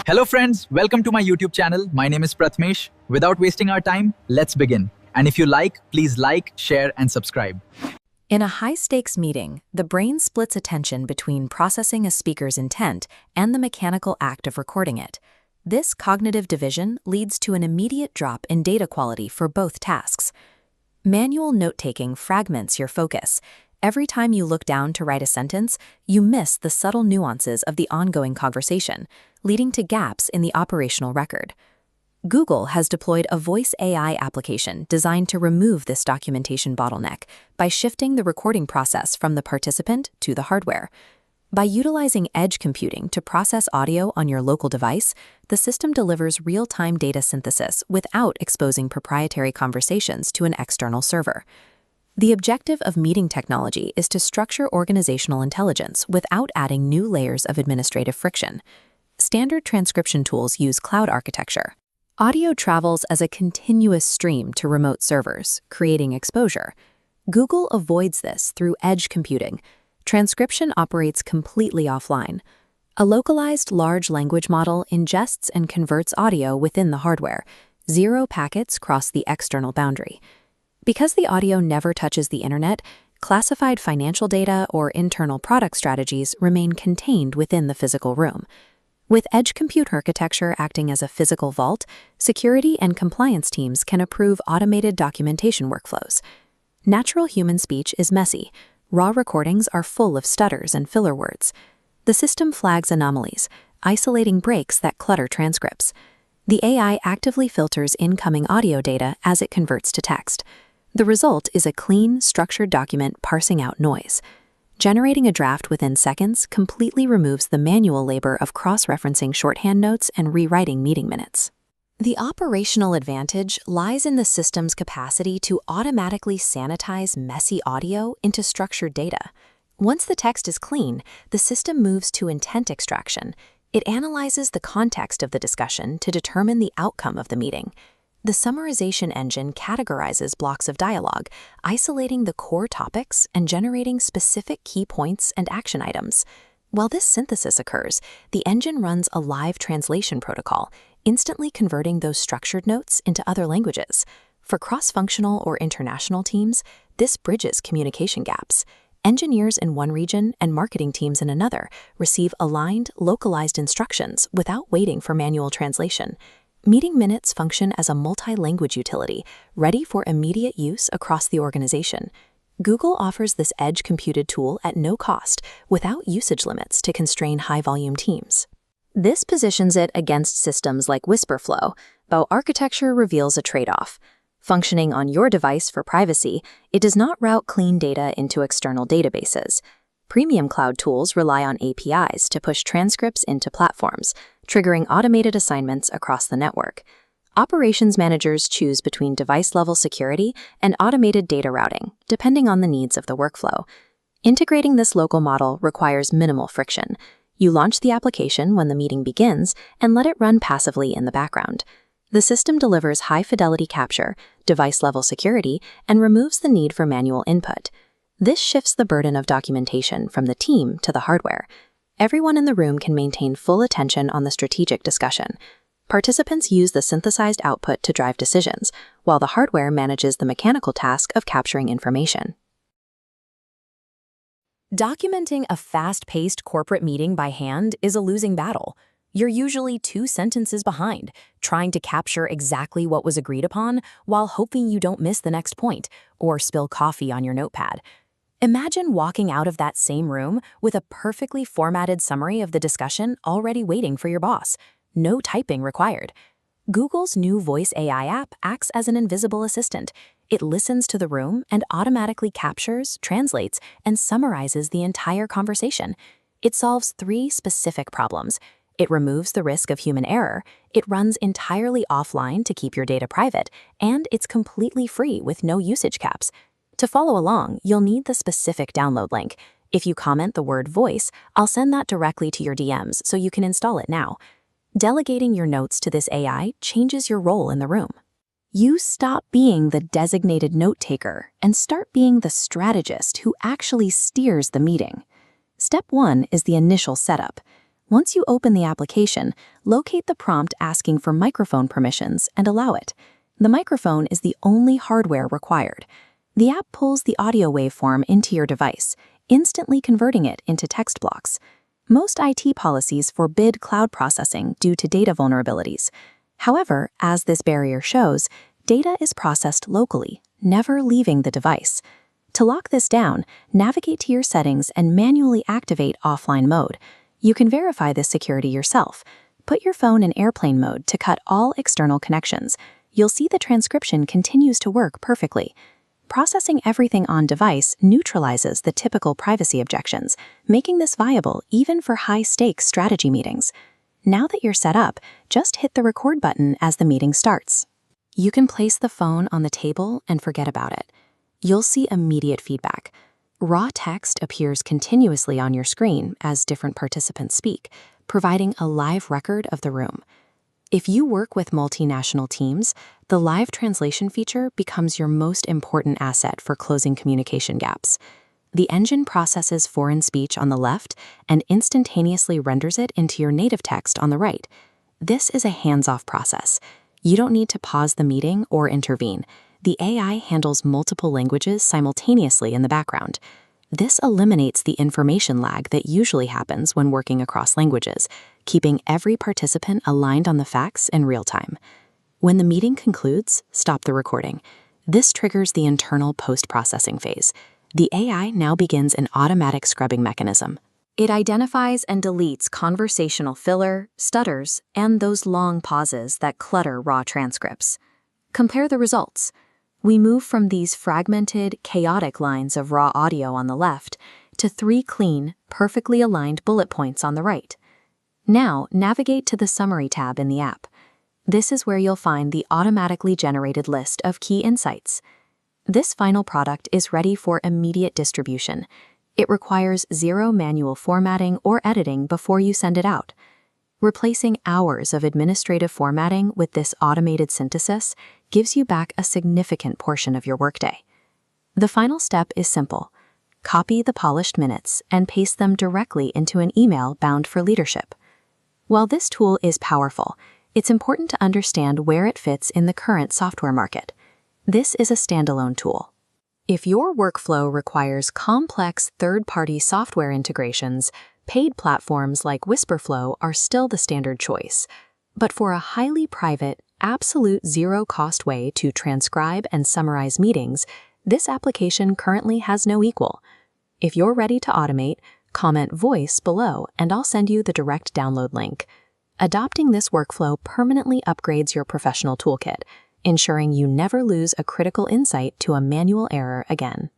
Hello friends, welcome to my YouTube channel. My name is Prathmesh. Without wasting our time, let's begin. And if you like, please like, share and subscribe. In a high-stakes meeting, the brain splits attention between processing a speaker's intent and the mechanical act of recording it. This cognitive division leads to an immediate drop in data quality for both tasks. Manual note-taking fragments your focus. Every time you look down to write a sentence, you miss the subtle nuances of the ongoing conversation, leading to gaps in the operational record. Google has deployed a voice AI application designed to remove this documentation bottleneck by shifting the recording process from the participant to the hardware. By utilizing edge computing to process audio on your local device, the system delivers real-time data synthesis without exposing proprietary conversations to an external server. The objective of meeting technology is to structure organizational intelligence without adding new layers of administrative friction. Standard transcription tools use cloud architecture. Audio travels as a continuous stream to remote servers, creating exposure. Google avoids this through edge computing. Transcription operates completely offline. A localized large language model ingests and converts audio within the hardware. 0 packets cross the external boundary. Because the audio never touches the internet, classified financial data or internal product strategies remain contained within the physical room. With edge compute architecture acting as a physical vault, security and compliance teams can approve automated documentation workflows. Natural human speech is messy. Raw recordings are full of stutters and filler words. The system flags anomalies, isolating breaks that clutter transcripts. The AI actively filters incoming audio data as it converts to text. The result is a clean, structured document parsing out noise. Generating a draft within seconds completely removes the manual labor of cross-referencing shorthand notes and rewriting meeting minutes. The operational advantage lies in the system's capacity to automatically sanitize messy audio into structured data. Once the text is clean, the system moves to intent extraction. It analyzes the context of the discussion to determine the outcome of the meeting. The summarization engine categorizes blocks of dialogue, isolating the core topics and generating specific key points and action items. While this synthesis occurs, the engine runs a live translation protocol, instantly converting those structured notes into other languages. For cross-functional or international teams, this bridges communication gaps. Engineers in one region and marketing teams in another receive aligned, localized instructions without waiting for manual translation. Meeting minutes function as a multi-language utility, ready for immediate use across the organization. Google offers this edge-computed tool at no cost, without usage limits to constrain high-volume teams. This positions it against systems like WhisperFlow, though architecture reveals a trade-off. Functioning on your device for privacy, it does not route clean data into external databases. Premium cloud tools rely on APIs to push transcripts into platforms, triggering automated assignments across the network. Operations managers choose between device-level security and automated data routing, depending on the needs of the workflow. Integrating this local model requires minimal friction. You launch the application when the meeting begins and let it run passively in the background. The system delivers high-fidelity capture, device-level security, and removes the need for manual input. This shifts the burden of documentation from the team to the hardware. Everyone in the room can maintain full attention on the strategic discussion. Participants use the synthesized output to drive decisions, while the hardware manages the mechanical task of capturing information. Documenting a fast-paced corporate meeting by hand is a losing battle. You're usually 2 sentences behind, trying to capture exactly what was agreed upon while hoping you don't miss the next point or spill coffee on your notepad. Imagine walking out of that same room with a perfectly formatted summary of the discussion already waiting for your boss. No typing required. Google's new voice AI app acts as an invisible assistant. It listens to the room and automatically captures, translates, and summarizes the entire conversation. It solves 3 specific problems. It removes the risk of human error, it runs entirely offline to keep your data private, and it's completely free with no usage caps. To follow along, you'll need the specific download link. If you comment the word voice, I'll send that directly to your DMs so you can install it now. Delegating your notes to this AI changes your role in the room. You stop being the designated note-taker and start being the strategist who actually steers the meeting. Step 1 is the initial setup. Once you open the application, locate the prompt asking for microphone permissions and allow it. The microphone is the only hardware required. The app pulls the audio waveform into your device, instantly converting it into text blocks. Most IT policies forbid cloud processing due to data vulnerabilities. However, as this barrier shows, data is processed locally, never leaving the device. To lock this down, navigate to your settings and manually activate offline mode. You can verify this security yourself. Put your phone in airplane mode to cut all external connections. You'll see the transcription continues to work perfectly. Processing everything on device neutralizes the typical privacy objections, making this viable even for high-stakes strategy meetings. Now that you're set up, just hit the record button as the meeting starts. You can place the phone on the table and forget about it. You'll see immediate feedback. Raw text appears continuously on your screen as different participants speak, providing a live record of the room. If you work with multinational teams, the live translation feature becomes your most important asset for closing communication gaps. The engine processes foreign speech on the left and instantaneously renders it into your native text on the right. This is a hands-off process. You don't need to pause the meeting or intervene. The AI handles multiple languages simultaneously in the background. This eliminates the information lag that usually happens when working across languages, keeping every participant aligned on the facts in real time. When the meeting concludes, stop the recording. This triggers the internal post-processing phase. The AI now begins an automatic scrubbing mechanism. It identifies and deletes conversational filler, stutters, and those long pauses that clutter raw transcripts. Compare the results. We move from these fragmented, chaotic lines of raw audio on the left to 3 clean, perfectly aligned bullet points on the right. Now, navigate to the Summary tab in the app. This is where you'll find the automatically generated list of key insights. This final product is ready for immediate distribution. It requires 0 manual formatting or editing before you send it out. Replacing hours of administrative formatting with this automated synthesis gives you back a significant portion of your workday. The final step is simple. Copy the polished minutes and paste them directly into an email bound for leadership. While this tool is powerful, it's important to understand where it fits in the current software market. This is a standalone tool. If your workflow requires complex third-party software integrations, paid platforms like Whisperflow are still the standard choice. But for a highly private, absolute zero-cost way to transcribe and summarize meetings, this application currently has no equal. If you're ready to automate, comment "voice" below and I'll send you the direct download link. Adopting this workflow permanently upgrades your professional toolkit, ensuring you never lose a critical insight to a manual error again.